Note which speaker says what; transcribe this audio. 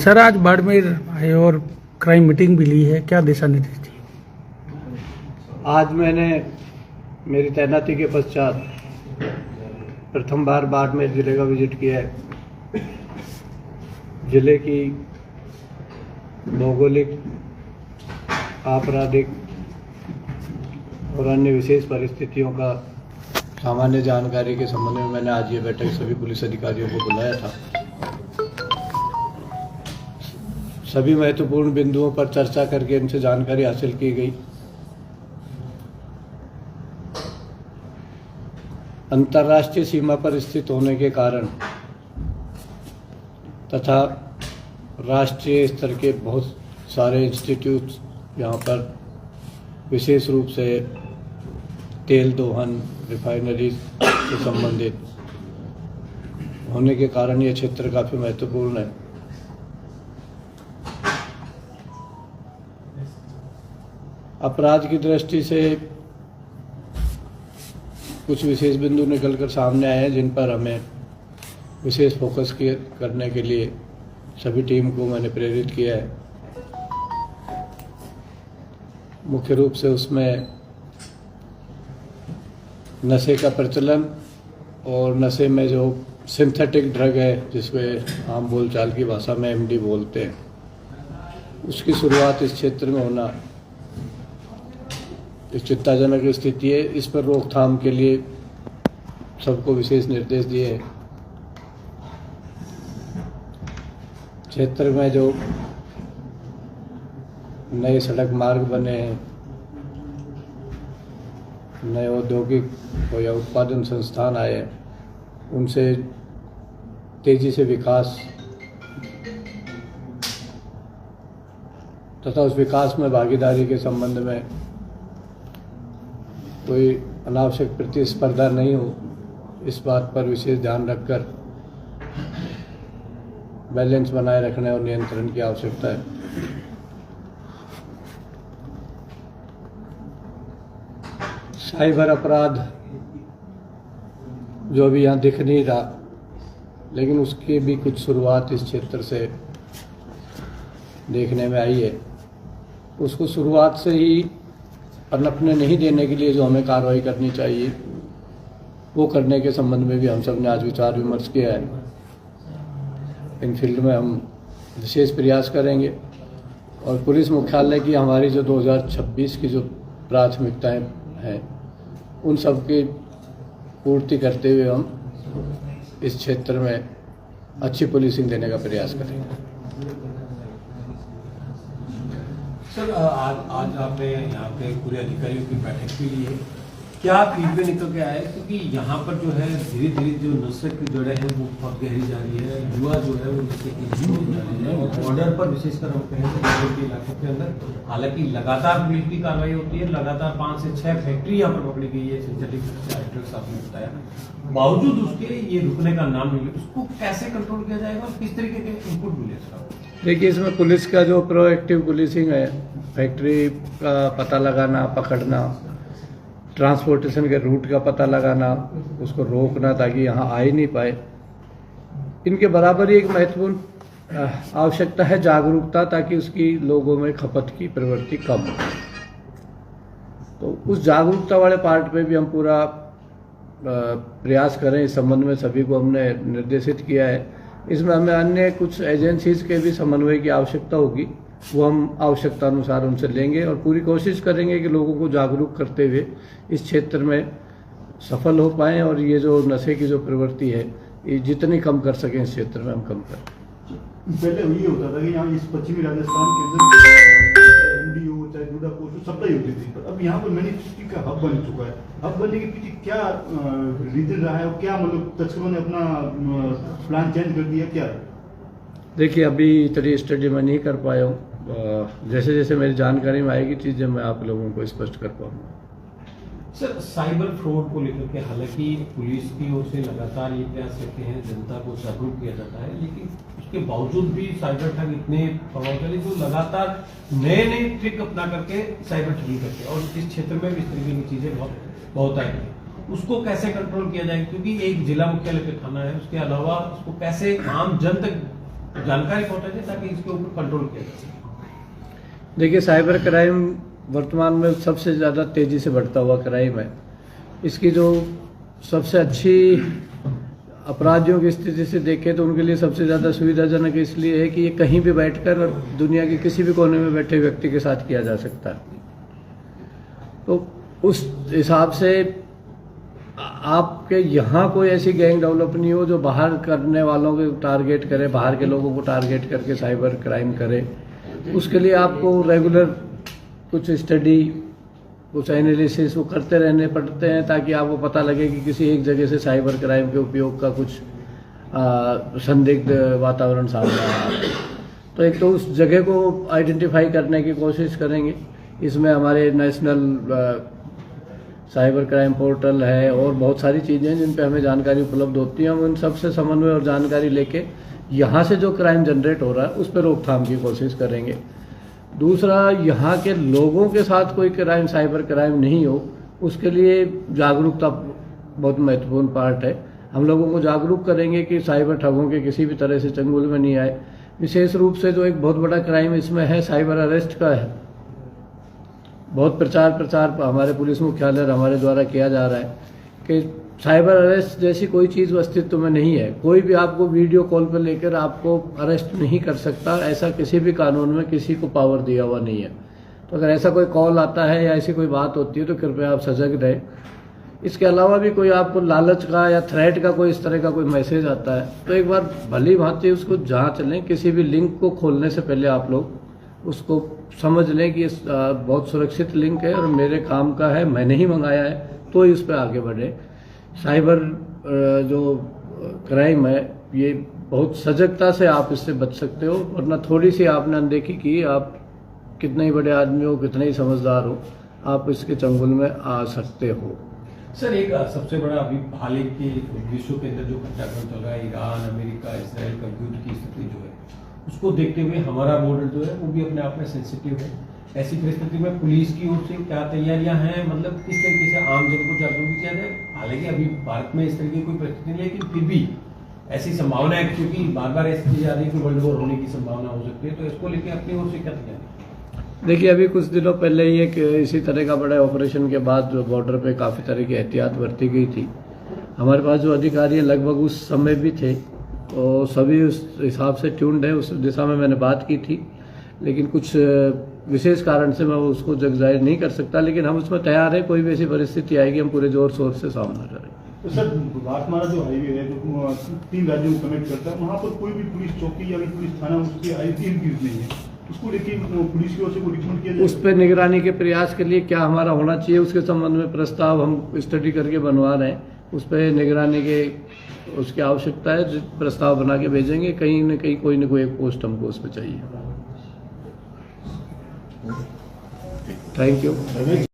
Speaker 1: Sir, आज बाड़मेर आए और क्राइम मीटिंग भी ली है, क्या दिशा निर्देश दिए?
Speaker 2: आज मैंने मेरी तैनाती के पश्चात प्रथम बार बाड़मेर जिले का विजिट किया है। जिले की भौगोलिक, आपराधिक और अन्य विशेष परिस्थितियों का सामान्य जानकारी के संबंध में मैंने आज ये बैठक सभी पुलिस अधिकारियों को बुलाया था। सभी महत्वपूर्ण बिंदुओं पर चर्चा करके इनसे जानकारी हासिल की गई। अंतर्राष्ट्रीय सीमा पर स्थित होने के कारण तथा राष्ट्रीय स्तर के बहुत सारे इंस्टीट्यूट यहाँ पर विशेष रूप से तेल दोहन, रिफाइनरी से संबंधित होने के कारण ये क्षेत्र काफ़ी महत्वपूर्ण है। अपराध की दृष्टि से कुछ विशेष बिंदु निकलकर सामने आए हैं जिन पर हमें विशेष फोकस करने के लिए सभी टीम को मैंने प्रेरित किया है। मुख्य रूप से उसमें नशे का प्रचलन और नशे में जो सिंथेटिक ड्रग है, जिसमें आम बोलचाल की भाषा में एमडी बोलते हैं, उसकी शुरुआत इस क्षेत्र में होना एक चिंताजनक स्थिति है। इस पर रोकथाम के लिए सबको विशेष निर्देश दिए हैं। क्षेत्र में जो नए सड़क मार्ग बने हैं, नए औद्योगिक या उत्पादन संस्थान आए हैं, उनसे तेजी से विकास तथा उस विकास में भागीदारी के संबंध में कोई अनावश्यक प्रतिस्पर्धा नहीं हो, इस बात पर विशेष ध्यान रखकर बैलेंस बनाए रखने और नियंत्रण की आवश्यकता है। साइबर अपराध जो अभी यहाँ दिख नहीं रहा, लेकिन उसकी भी कुछ शुरुआत इस क्षेत्र से देखने में आई है। उसको शुरुआत से ही पनपने नहीं देने के लिए जो हमें कार्रवाई करनी चाहिए, वो करने के संबंध में भी हम सब ने आज विचार विमर्श किया है। इन फील्ड में हम विशेष प्रयास करेंगे और पुलिस मुख्यालय की हमारी जो 2026 की जो प्राथमिकताएं हैं, उन सब की पूर्ति करते हुए हम इस क्षेत्र में अच्छी पुलिसिंग देने का प्रयास करेंगे।
Speaker 3: सर, आज आपने यहाँ पे पूरे अधिकारियों की बैठक भी ली है, क्या फीडबैक निकल के आया है? क्योंकि यहाँ पर जो है धीरे धीरे जो नशे की जड़ें हैं वो बहुत गहरी जा रही है, युवा जो है वो नशे की होती जा रही है, और बॉर्डर पर विशेषकर हम कहें तो बॉर्डर के इलाकों के अंदर हालांकि लगातार पुलिस की कार्रवाई होती है, लगातार 5 से 6 फैक्ट्री यहाँ पर पकड़ी गई है सिंथेटिक ड्रग्स, आपने बताया, बावजूद उसके ये रुकने का नाम नहीं है। उसको कैसे कंट्रोल किया जाएगा और किस तरीके के इनपुट मिले?
Speaker 2: देखिए, इसमें पुलिस का जो प्रोएक्टिव पुलिसिंग है, फैक्ट्री का पता लगाना, पकड़ना, ट्रांसपोर्टेशन के रूट का पता लगाना, उसको रोकना ताकि यहाँ आ ही नहीं पाए, इनके बराबर ही एक महत्वपूर्ण आवश्यकता है जागरूकता, ताकि उसकी लोगों में खपत की प्रवृत्ति कम हो। तो उस जागरूकता वाले पार्ट पे भी हम पूरा प्रयास करें। इस संबंध में सभी को हमने निर्देशित किया है। इसमें हमें अन्य कुछ एजेंसीज के भी समन्वय की आवश्यकता होगी, वो हम आवश्यकता अनुसार उनसे लेंगे और पूरी कोशिश करेंगे कि लोगों को जागरूक करते हुए इस क्षेत्र में सफल हो पाएं और ये जो नशे की जो प्रवृत्ति है, ये जितनी कम कर सकें इस क्षेत्र में हम कम करें।
Speaker 4: पहले ये होता था कि यहाँ इस पश्चिमी राजस्थान के अंदर एमडीओ चाहे दूधा पोस्ट सप्लाई होती थी, पर अब यहाँ पर मैन्युफैक्चरिंग का हब बन चुका है। हब बनने के पीछे क्या रीजन रहा है और क्या मतलब तस्करों ने अपना प्लान चेंज कर दिया क्या?
Speaker 2: देखिए, अभी इतनी स्टडी मैं नहीं कर पाया हूँ, जैसे जैसे मेरी जानकारी में आएगी चीज़ें मैं आप लोगों को स्पष्ट कर पाऊँगा।
Speaker 3: सर, साइबर फ्रॉड को लेकर के हालांकि पुलिस की ओर से लगातार ये प्रयास करते हैं, जनता को जागरूक किया जाता है, लेकिन उसके बावजूद भी साइबर ठग इतने प्रभावशाली जो लगातार नए नए ट्रिक अपना करके साइबर ठगी करते हैं, और इस क्षेत्र में भी इस तरीके की चीजें बहुत आई हैं। उसको कैसे कंट्रोल किया जाए, क्योंकि एक जिला मुख्यालय पे थाना है, उसके अलावा उसको कैसे आम जन तक जानकारी पहुंचाइए ताकि इसके ऊपर कंट्रोल किया जा सके।
Speaker 2: देखिए, साइबर क्राइम वर्तमान में सबसे ज़्यादा तेज़ी से बढ़ता हुआ क्राइम है। इसकी जो सबसे अच्छी अपराधियों की स्थिति से देखें तो उनके लिए सबसे ज़्यादा सुविधाजनक इसलिए है कि ये कहीं भी बैठकर दुनिया के किसी भी कोने में बैठे व्यक्ति के साथ किया जा सकता है। तो उस हिसाब से आपके यहाँ कोई ऐसी गैंग डेवलप नहीं हो जो बाहर करने वालों को टारगेट करे, बाहर के लोगों को टारगेट करके साइबर क्राइम करे। उसके लिए आपको रेगुलर कुछ स्टडी, कुछ एनालिसिस वो करते रहने पड़ते हैं ताकि आपको पता लगे कि किसी एक जगह से साइबर क्राइम के उपयोग का कुछ संदिग्ध वातावरण सामने आ रहा है। तो एक तो उस जगह को आइडेंटिफाई करने की कोशिश करेंगे। इसमें हमारे नेशनल साइबर क्राइम पोर्टल है और बहुत सारी चीज़ें हैं जिन पे हमें जानकारी उपलब्ध होती है। हम उन सबसे समन्वय और जानकारी लेके यहाँ से जो क्राइम जनरेट हो रहा है उस पर रोकथाम की कोशिश करेंगे। दूसरा, यहाँ के लोगों के साथ कोई क्राइम, साइबर क्राइम नहीं हो, उसके लिए जागरूकता बहुत महत्वपूर्ण पार्ट है। हम लोगों को जागरूक करेंगे कि साइबर ठगों के किसी भी तरह से चंगुल में नहीं आए। विशेष रूप से जो एक बहुत बड़ा क्राइम इसमें है, साइबर अरेस्ट का है। बहुत प्रचार हमारे पुलिस मुख्यालय और हमारे द्वारा किया जा रहा है कि साइबर अरेस्ट जैसी कोई चीज़ अस्तित्व में नहीं है। कोई भी आपको वीडियो कॉल पर लेकर आपको अरेस्ट नहीं कर सकता, ऐसा किसी भी कानून में किसी को पावर दिया हुआ नहीं है। तो अगर ऐसा कोई कॉल आता है या ऐसी कोई बात होती है तो कृपया आप सजग रहें। इसके अलावा भी कोई आपको लालच का या थ्रेट का कोई इस तरह का कोई मैसेज आता है तो एक बार भली भांति उसको जांच लें। किसी भी लिंक को खोलने से पहले आप लोग उसको समझ लें कि बहुत सुरक्षित लिंक है और मेरे काम का है, मैंने ही मंगाया है, तो ही उस पर आगे बढ़े। साइबर जो क्राइम है ये बहुत सजगता से आप इससे बच सकते हो, वरना थोड़ी सी आपने अनदेखी की, आप कितने ही बड़े आदमी हो, कितने ही समझदार हो, आप इसके चंगुल में आ सकते हो।
Speaker 3: सर, एक सबसे बड़ा अभी हाल ही के विश्व के अंदर जो घटनाक्रम चल रहा है, ईरान, अमेरिका, इसराइल का युद्ध की स्थिति जो है उसको देखते हुए हमारा बॉर्डर जो है वो भी अपने आप में सेंसिटिव है। ऐसी परिस्थिति में पुलिस की ओर से क्या तैयारियां हैं, मतलब किस तरीके से आम जन को जागरूक किया जाए? हालांकि अभी भारत में इस तरह की कोई परिस्थिति नहीं है, लेकिन फिर भी ऐसी संभावना है क्योंकि बार बार ऐसी चीजें आ रही है कि वर्ल्ड वॉर होने की संभावना हो सकती है। तो इसको लेकर अपनी ओर से क्या तैयारी?
Speaker 2: देखिए, अभी कुछ दिनों पहले ही एक इसी तरह का बड़ा ऑपरेशन के बाद जो बॉर्डर पे काफ़ी तरह की एहतियात बरती गई थी। हमारे पास जो अधिकारी लगभग उस समय भी थे और सभी उस हिसाब से ट्यून्ड है, उस दिशा में मैंने बात की थी, लेकिन कुछ विशेष कारण से मैं उसको जग जाहिर नहीं कर सकता, लेकिन हम उसमें तैयार हैं। कोई भी ऐसी परिस्थिति आएगी हम पूरे जोर शोर से सामना करेंगे।
Speaker 4: तो सर, बागमारा जो हाईवे है जो 3 राज्यों को कनेक्ट करता है, वहाँ पर कोई भी पुलिस चौकी या पुलिस थाना उसकी आईटी नहीं है, उसको लेके पुलिस की ओर से कोई रिकमेंड किया जाए? उस
Speaker 2: पर निगरानी के प्रयास के लिए क्या हमारा होना चाहिए उसके संबंध में प्रस्ताव हम स्टडी करके बनवा रहे हैं। उस पर निगरानी के उसकी आवश्यकता है, प्रस्ताव बना के भेजेंगे। कहीं न कहीं कोई न कोई एक पोस्ट हमको उस पर चाहिए। Thank you.